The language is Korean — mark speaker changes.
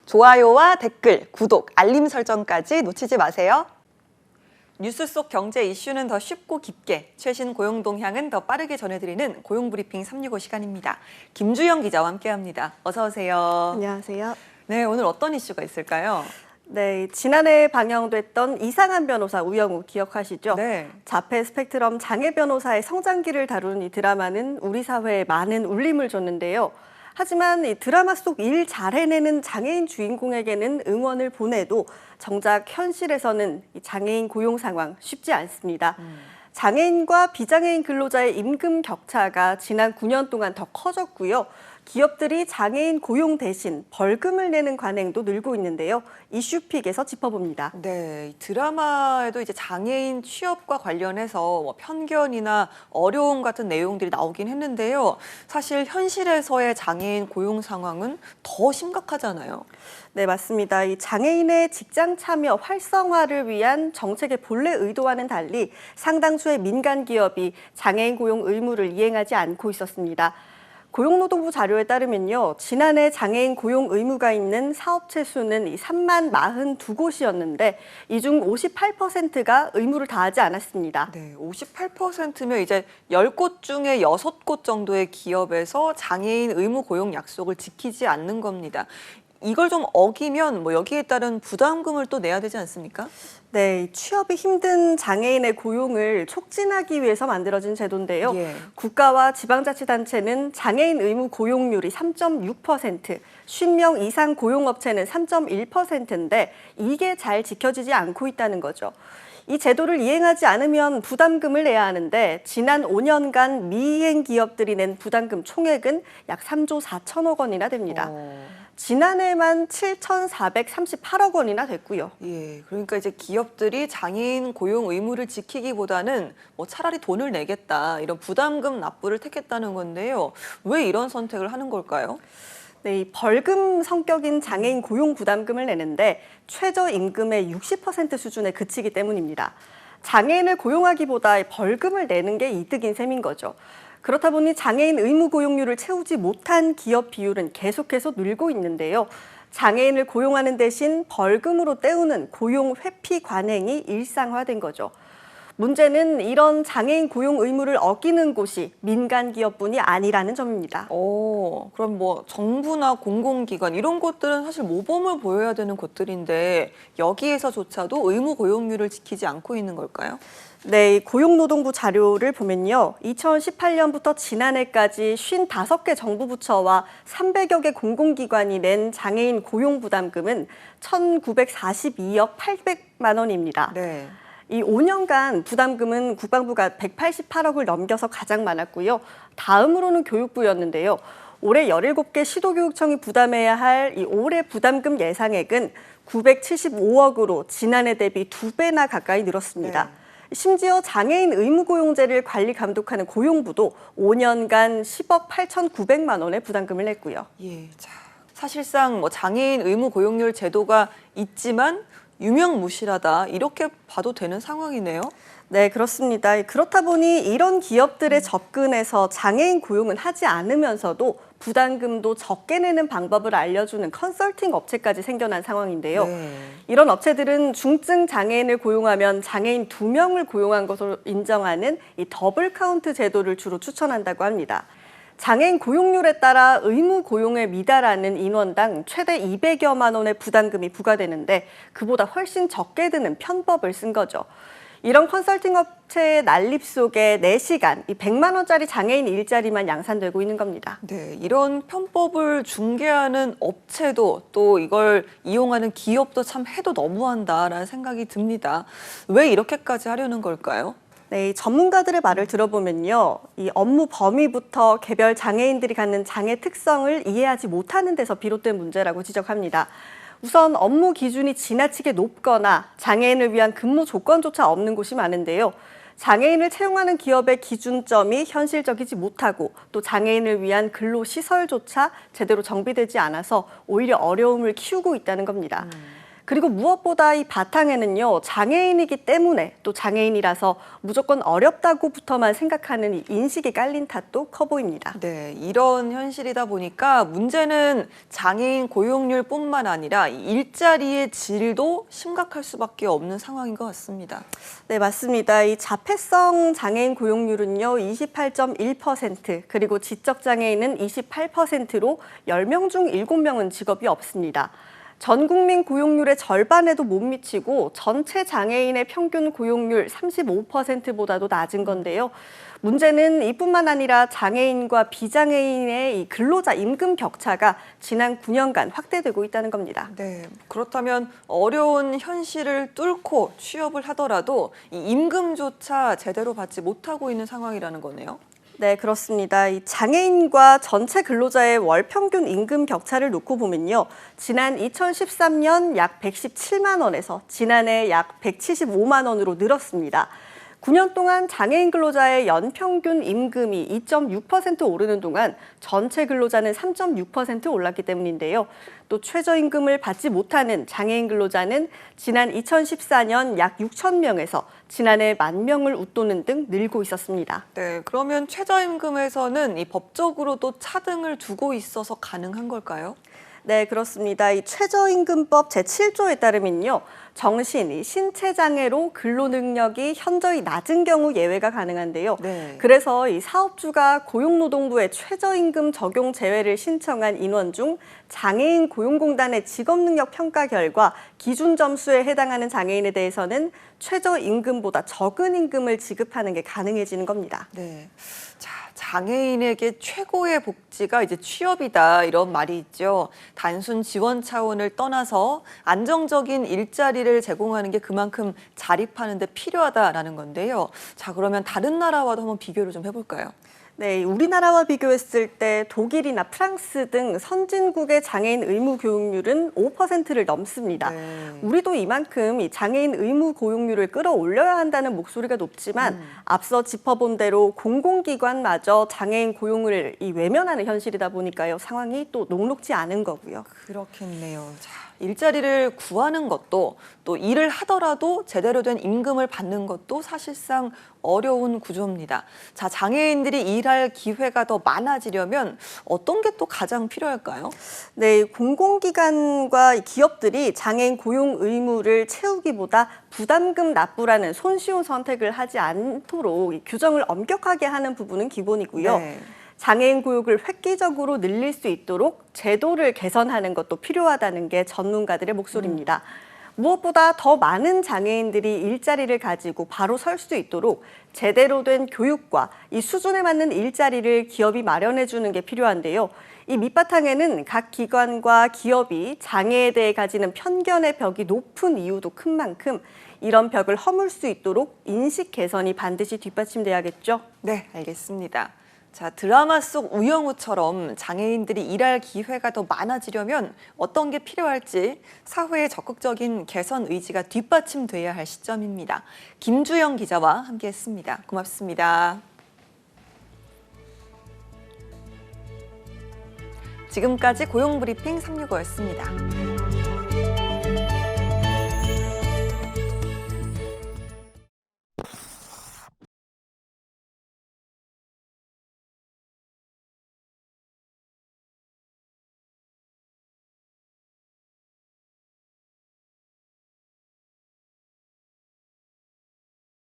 Speaker 1: 좋아요와 댓글, 구독, 알림 설정까지 놓치지 마세요. 뉴스 속 경제 이슈는 더 쉽고 깊게, 최신 고용 동향은 더 빠르게 전해드리는 고용브리핑 365 시간입니다. 김주영 기자와 함께합니다. 어서 오세요.
Speaker 2: 안녕하세요.
Speaker 1: 네, 오늘 어떤 이슈가 있을까요?
Speaker 2: 네, 지난해 방영됐던 이상한 변호사 우영우 기억하시죠?
Speaker 1: 네.
Speaker 2: 자폐 스펙트럼 장애 변호사의 성장기를 다루는 이 드라마는 우리 사회에 많은 울림을 줬는데요. 하지만 이 드라마 속 일 잘 해내는 장애인 주인공에게는 응원을 보내도 정작 현실에서는 이 장애인 고용 상황 쉽지 않습니다. 장애인과 비장애인 근로자의 임금 격차가 지난 9년 동안 더 커졌고요. 기업들이 장애인 고용 대신 벌금을 내는 관행도 늘고 있는데요. 이슈픽에서 짚어봅니다.
Speaker 1: 네, 이 드라마에도 이제 장애인 취업과 관련해서 뭐 편견이나 어려움 같은 내용들이 나오긴 했는데요. 사실 현실에서의 장애인 고용 상황은 더 심각하잖아요.
Speaker 2: 네, 맞습니다. 이 장애인의 직장 참여 활성화를 위한 정책의 본래 의도와는 달리 상당수의 민간 기업이 장애인 고용 의무를 이행하지 않고 있었습니다. 고용노동부 자료에 따르면요, 지난해 장애인 고용 의무가 있는 사업체 수는 3만 42곳이었는데 이 중 58%가 의무를 다하지 않았습니다.
Speaker 1: 네, 58%면 이제 10곳 중에 6곳 정도의 기업에서 장애인 의무 고용 약속을 지키지 않는 겁니다. 이걸 좀 어기면 뭐 여기에 따른 부담금을 또 내야 되지 않습니까?
Speaker 2: 네, 취업이 힘든 장애인의 고용을 촉진하기 위해서 만들어진 제도인데요.
Speaker 1: 예.
Speaker 2: 국가와 지방자치단체는 장애인 의무 고용률이 3.6%, 50명 이상 고용업체는 3.1%인데 이게 잘 지켜지지 않고 있다는 거죠. 이 제도를 이행하지 않으면 부담금을 내야 하는데 지난 5년간 미이행 기업들이 낸 부담금 총액은 약 3조 4천억 원이나 됩니다. 지난해만 7,438억 원이나 됐고요.
Speaker 1: 예, 그러니까 이제 기업들이 장애인 고용 의무를 지키기보다는 뭐 차라리 돈을 내겠다, 이런 부담금 납부를 택했다는 건데요. 왜 이런 선택을 하는 걸까요?
Speaker 2: 네, 이 벌금 성격인 장애인 고용 부담금을 내는데 최저임금의 60% 수준에 그치기 때문입니다. 장애인을 고용하기보다 벌금을 내는 게 이득인 셈인 거죠. 그렇다 보니 장애인 의무 고용률을 채우지 못한 기업 비율은 계속해서 늘고 있는데요. 장애인을 고용하는 대신 벌금으로 때우는 고용 회피 관행이 일상화된 거죠. 문제는 이런 장애인 고용 의무를 어기는 곳이 민간 기업뿐이 아니라는 점입니다.
Speaker 1: 그럼 뭐 정부나 공공기관 이런 곳들은 사실 모범을 보여야 되는 곳들인데 여기에서조차도 의무 고용률을 지키지 않고 있는 걸까요?
Speaker 2: 네, 고용노동부 자료를 보면요. 2018년부터 지난해까지 55개 정부 부처와 300여 개 공공기관이 낸 장애인 고용 부담금은 1,942억 800만 원입니다.
Speaker 1: 네.
Speaker 2: 이 5년간 부담금은 국방부가 188억을 넘겨서 가장 많았고요. 다음으로는 교육부였는데요. 올해 17개 시도교육청이 부담해야 할 이 올해 부담금 예상액은 975억으로 지난해 대비 2배나 가까이 늘었습니다.
Speaker 1: 네.
Speaker 2: 심지어 장애인 의무고용제를 관리 감독하는 고용부도 5년간 10억 8,900만 원의 부담금을 냈고요.
Speaker 1: 예, 자, 사실상 뭐 장애인 의무 고용률 제도가 있지만 유명무실하다 이렇게 봐도 되는 상황이네요.
Speaker 2: 네, 그렇습니다. 그렇다 보니 이런 기업들의 접근에서 장애인 고용은 하지 않으면서도 부담금도 적게 내는 방법을 알려주는 컨설팅 업체까지 생겨난 상황인데요.
Speaker 1: 네.
Speaker 2: 이런 업체들은 중증 장애인을 고용하면 장애인 2명을 고용한 것으로 인정하는 이 더블 카운트 제도를 주로 추천한다고 합니다. 장애인 고용률에 따라 의무 고용에 미달하는 인원당 최대 200여만 원의 부담금이 부과되는데 그보다 훨씬 적게 드는 편법을 쓴 거죠. 이런 컨설팅 업체의 난립 속에 4시간, 이 100만 원짜리 장애인 일자리만 양산되고 있는 겁니다.
Speaker 1: 네, 이런 편법을 중개하는 업체도 또 이걸 이용하는 기업도 참 해도 너무한다라는 생각이 듭니다. 왜 이렇게까지 하려는 걸까요?
Speaker 2: 네, 전문가들의 말을 들어보면요. 이 업무 범위부터 개별 장애인들이 갖는 장애 특성을 이해하지 못하는 데서 비롯된 문제라고 지적합니다. 우선 업무 기준이 지나치게 높거나 장애인을 위한 근무 조건조차 없는 곳이 많은데요. 장애인을 채용하는 기업의 기준점이 현실적이지 못하고 또 장애인을 위한 근로시설조차 제대로 정비되지 않아서 오히려 어려움을 키우고 있다는 겁니다. 그리고 무엇보다 이 바탕에는요, 장애인이기 때문에 또 장애인이라서 무조건 어렵다고부터만 생각하는 이 인식이 깔린 탓도 커 보입니다.
Speaker 1: 네, 이런 현실이다 보니까 문제는 장애인 고용률뿐만 아니라 이 일자리의 질도 심각할 수밖에 없는 상황인 것 같습니다.
Speaker 2: 네, 맞습니다. 이 자폐성 장애인 고용률은요, 28.1%, 그리고 지적 장애인은 28%로 10명 중 7명은 직업이 없습니다. 전 국민 고용률의 절반에도 못 미치고 전체 장애인의 평균 고용률 35%보다도 낮은 건데요. 문제는 이뿐만 아니라 장애인과 비장애인의 이 근로자 임금 격차가 지난 9년간 확대되고 있다는 겁니다.
Speaker 1: 네, 그렇다면 어려운 현실을 뚫고 취업을 하더라도 이 임금조차 제대로 받지 못하고 있는 상황이라는 거네요.
Speaker 2: 네, 그렇습니다. 이 장애인과 전체 근로자의 월 평균 임금 격차를 놓고 보면요. 지난 2013년 약 117만 원에서 지난해 약 175만 원으로 늘었습니다. 9년 동안 장애인 근로자의 연평균 임금이 2.6% 오르는 동안 전체 근로자는 3.6% 올랐기 때문인데요. 또 최저임금을 받지 못하는 장애인 근로자는 지난 2014년 약 6천 명에서 지난해 1만 명을 웃도는 등 늘고 있었습니다.
Speaker 1: 네, 그러면 최저임금에서는 이 법적으로도 차등을 두고 있어서 가능한 걸까요?
Speaker 2: 네, 그렇습니다. 이 최저임금법 제7조에 따르면요. 정신, 신체 장애로 근로 능력이 현저히 낮은 경우 예외가 가능한데요.
Speaker 1: 네.
Speaker 2: 그래서 이 사업주가 고용노동부에 최저임금 적용 제외를 신청한 인원 중 장애인 고용공단의 직업능력 평가 결과 기준 점수에 해당하는 장애인에 대해서는 최저임금보다 적은 임금을 지급하는 게 가능해지는 겁니다.
Speaker 1: 네. 자, 장애인에게 최고의 복지가 이제 취업이다 이런 말이 있죠. 단순 지원 차원을 떠나서 안정적인 일자리를 제공하는 게 그만큼 자립하는 데 필요하다라는 건데요. 자, 그러면 다른 나라와도 한번 비교를 좀 해볼까요?
Speaker 2: 네, 우리나라와 비교했을 때 독일이나 프랑스 등 선진국의 장애인 의무 교육률은 5%를 넘습니다.
Speaker 1: 네.
Speaker 2: 우리도 이만큼 이 장애인 의무 고용률을 끌어올려야 한다는 목소리가 높지만 앞서 짚어본 대로 공공기관마저 장애인 고용을 외면하는 현실이다 보니까요. 상황이 또 녹록지 않은 거고요.
Speaker 1: 그렇겠네요. 자, 일자리를 구하는 것도 또 일을 하더라도 제대로 된 임금을 받는 것도 사실상 어려운 구조입니다. 자, 장애인들이 일할 기회가 더 많아지려면 어떤 게 또 가장 필요할까요?
Speaker 2: 네, 공공기관과 기업들이 장애인 고용 의무를 채우기보다 부담금 납부라는 손쉬운 선택을 하지 않도록 이 규정을 엄격하게 하는 부분은 기본이고요.
Speaker 1: 네.
Speaker 2: 장애인 교육을 획기적으로 늘릴 수 있도록 제도를 개선하는 것도 필요하다는 게 전문가들의 목소리입니다. 무엇보다 더 많은 장애인들이 일자리를 가지고 바로 설 수 있도록 제대로 된 교육과 이 수준에 맞는 일자리를 기업이 마련해 주는 게 필요한데요. 이 밑바탕에는 각 기관과 기업이 장애에 대해 가지는 편견의 벽이 높은 이유도 큰 만큼 이런 벽을 허물 수 있도록 인식 개선이 반드시 뒷받침돼야겠죠.
Speaker 1: 네, 알겠습니다. 자, 드라마 속 우영우처럼 장애인들이 일할 기회가 더 많아지려면 어떤 게 필요할지 사회의 적극적인 개선 의지가 뒷받침돼야 할 시점입니다. 김주영 기자와 함께했습니다. 고맙습니다. 지금까지 고용브리핑 365였습니다.